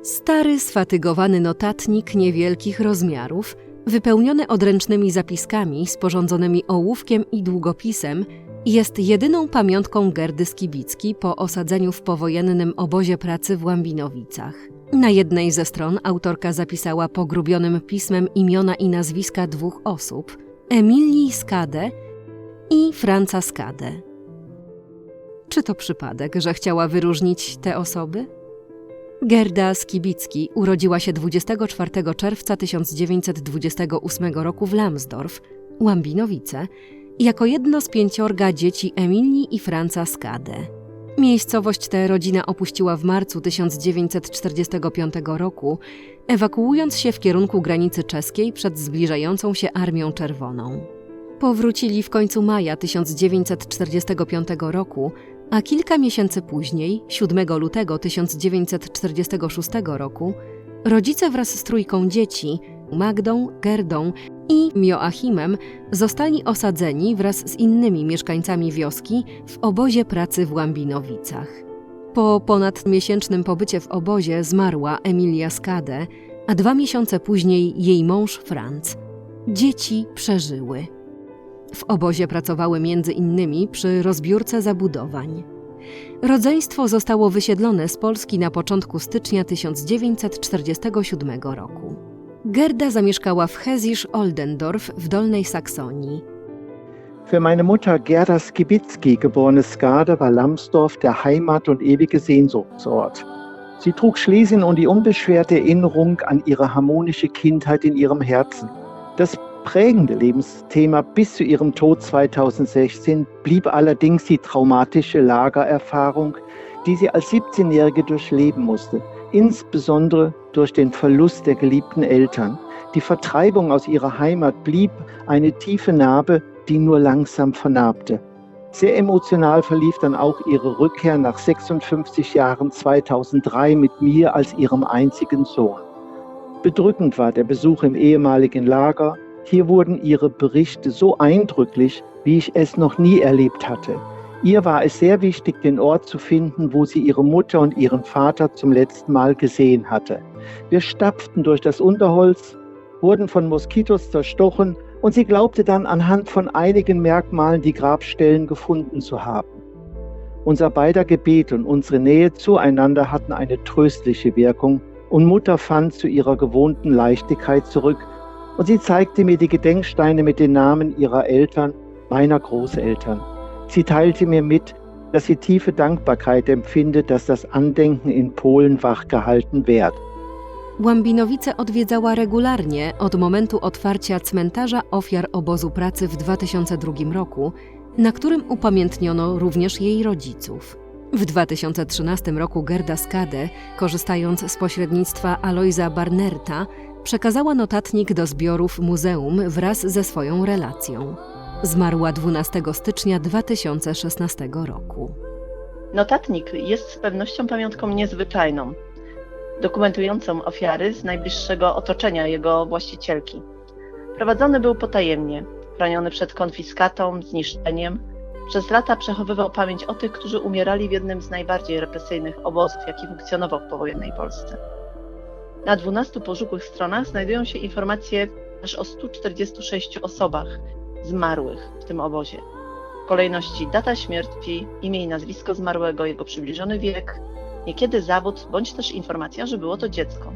Stary, sfatygowany notatnik niewielkich rozmiarów, wypełniony odręcznymi zapiskami sporządzonymi ołówkiem i długopisem, jest jedyną pamiątką Gerdy Skibicki po osadzeniu w powojennym obozie pracy w Łambinowicach. Na jednej ze stron autorka zapisała pogrubionym pismem imiona i nazwiska dwóch osób – Emilii Skadę i Franza Skadę. Czy to przypadek, że chciała wyróżnić te osoby? Gerda Skibicki urodziła się 24 czerwca 1928 roku w Lambsdorff, Łambinowice, jako jedno z 5 dzieci Emilii i Franza Skadę. Miejscowość tę rodzina opuściła w marcu 1945 roku, ewakuując się w kierunku granicy czeskiej przed zbliżającą się Armią Czerwoną. Powrócili w końcu maja 1945 roku, a kilka miesięcy później, 7 lutego 1946 roku, rodzice wraz z trójką dzieci, Magdą, Gerdą i Joachimem, zostali osadzeni wraz z innymi mieszkańcami wioski w obozie pracy w Łambinowicach. Po ponadmiesięcznym pobycie w obozie zmarła Emilia Skadę, a 2 miesiące później jej mąż Franz. Dzieci przeżyły. W obozie pracowały między innymi przy rozbiórce zabudowań. Rodzeństwo zostało wysiedlone z Polski na początku stycznia 1947 roku. Gerda zamieszkała w Hessisch-Oldendorf w Dolnej Saksonii. Für meine Mutter Gerda Skibicki, geborene Skade, war Lambsdorff der Heimat- und ewige Sehnsuchtsort. Sie trug Schlesien und die unbeschwerte Erinnerung an ihre harmonische Kindheit in ihrem Herzen. Das prägende Lebensthema bis zu ihrem Tod 2016 blieb allerdings die traumatische Lagererfahrung, die sie als 17-Jährige durchleben musste, insbesondere durch den Verlust der geliebten Eltern. Die Vertreibung aus ihrer Heimat blieb eine tiefe Narbe, die nur langsam vernarbte. Sehr emotional verlief dann auch ihre Rückkehr nach 56 Jahren 2003 mit mir als ihrem einzigen Sohn. Bedrückend war der Besuch im ehemaligen Lager. Hier wurden ihre Berichte so eindrücklich, wie ich es noch nie erlebt hatte. Ihr war es sehr wichtig, den Ort zu finden, wo sie ihre Mutter und ihren Vater zum letzten Mal gesehen hatte. Wir stapften durch das Unterholz, wurden von Moskitos zerstochen und sie glaubte dann anhand von einigen Merkmalen die Grabstellen gefunden zu haben. Unser beider Gebet und unsere Nähe zueinander hatten eine tröstliche Wirkung und Mutter fand zu ihrer gewohnten Leichtigkeit zurück und sie zeigte mir die Gedenksteine mit den Namen ihrer Eltern, meiner Großeltern. Sie teilte mir mit, dass sie tiefe Dankbarkeit empfindet, dass das Andenken in Polen wachgehalten wird. Łambinowice odwiedzała regularnie od momentu otwarcia cmentarza ofiar obozu pracy w 2002 roku, na którym upamiętniono również jej rodziców. W 2013 roku Gerda Skadę, korzystając z pośrednictwa Alojza Barnerta, przekazała notatnik do zbiorów muzeum wraz ze swoją relacją. Zmarła 12 stycznia 2016 roku. Notatnik jest z pewnością pamiątką niezwyczajną, dokumentującą ofiary z najbliższego otoczenia jego właścicielki. Prowadzony był potajemnie, chroniony przed konfiskatą, zniszczeniem. Przez lata przechowywał pamięć o tych, którzy umierali w jednym z najbardziej represyjnych obozów, jaki funkcjonował w powojennej Polsce. Na 12 pożółkłych stronach znajdują się informacje aż o 146 osobach zmarłych w tym obozie. W kolejności data śmierci, imię i nazwisko zmarłego, jego przybliżony wiek, niekiedy zawód, bądź też informacja, że było to dziecko.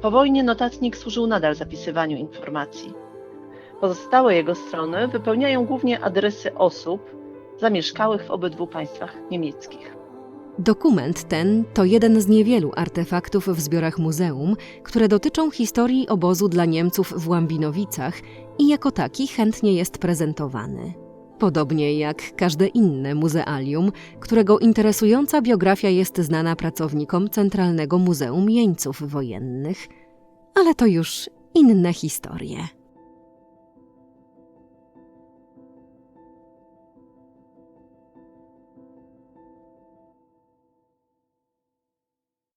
Po wojnie notatnik służył nadal zapisywaniu informacji. Pozostałe jego strony wypełniają głównie adresy osób zamieszkałych w obydwu państwach niemieckich. Dokument ten to jeden z niewielu artefaktów w zbiorach muzeum, które dotyczą historii obozu dla Niemców w Łambinowicach i jako taki chętnie jest prezentowany. Podobnie jak każde inne muzealium, którego interesująca biografia jest znana pracownikom Centralnego Muzeum Jeńców Wojennych. Ale to już inne historie.